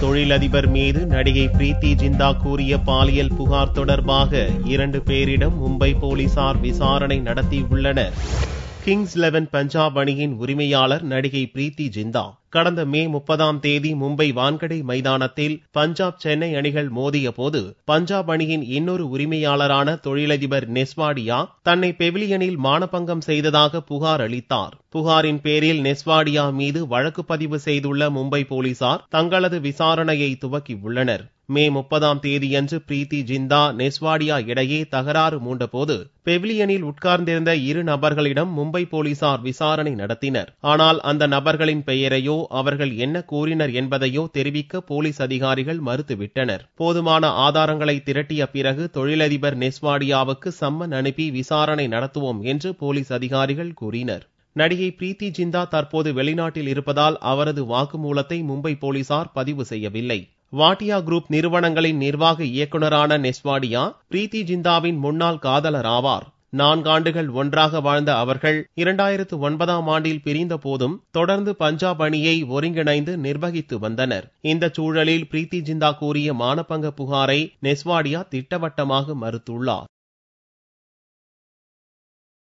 தொழிலதிபர் மீது நடிகை பிரீத்தி ஜிந்தா கூறிய பாலியல் புகார் தொடர்பாக 2 பேரிடம் மும்பை போலீசார் விசாரணை நடத்தியுள்ளனர். கிங்ஸ் 11 பஞ்சாப் அணியின் உரிமையாளர் நடிகை பிரீத்தி ஜிந்தா கடந்த மே 30ஆம் தேதி மும்பை வான்கடே மைதானத்தில் பஞ்சாப் சென்னை அணிகள் மோதிய போது பஞ்சாப் அணியின் இன்னொரு உரிமையாளரான தொழிலதிபர் நெஸ்வாடியா தன்னை பெவிலியனில் மானபங்கம் செய்ததாக புகார் அளித்தார். புகாரின் பேரில் நெஸ்வாடியா மீது வழக்கு பதிவு செய்துள்ள மும்பை போலீசார் தங்களது விசாரணையை துவக்கியுள்ளனர். மே 30ஆம் தேதியன்று பிரீத்தி ஜிந்தா நெஸ்வாடியா இடையே தகராறு மூண்டபோது பெவிலியனில் உட்கார்ந்திருந்த 2 நபர்களிடம் மும்பை போலீசார் விசாரணை நடத்தினர். ஆனால் அந்த நபர்களின் பெயரையோ அவர்கள் என்ன கூறினர் என்பதையோ தெரிவிக்க போலீஸ் அதிகாரிகள் மறுத்துவிட்டனர். போதுமான ஆதாரங்களை திரட்டிய பிறகு தொழிலதிபர் நெஸ்வாடியாவுக்கு சம்மன் அனுப்பி விசாரணை நடத்துவோம் என்று போலீஸ் அதிகாரிகள் கூறினர். நடிகை பிரீத்தி ஜிந்தா தற்போது வெளிநாட்டில் இருப்பதால் அவரது வாக்குமூலத்தை மும்பை போலீசார் பதிவு செய்யவில்லை. வாட்டியா குரூப் நிறுவனங்களின் நிர்வாக இயக்குநரான நெஸ்வாடியா பிரீத்தி ஜிந்தாவின் முன்னாள் காதலர் ஆவார். 4 ஆண்டுகள் ஒன்றாக வாழ்ந்த அவர்கள் 2009ஆம் ஆண்டில் பிரிந்த போதும் தொடர்ந்து பஞ்சாப் அணியை ஒருங்கிணைந்து நிர்வகித்து வந்தனர். இந்த சூழலில் பிரீத்தி ஜிந்தா கூறிய மானபங்க புகாரை நெஸ்வாடியா திட்டவட்டமாக மறுத்துள்ளார்.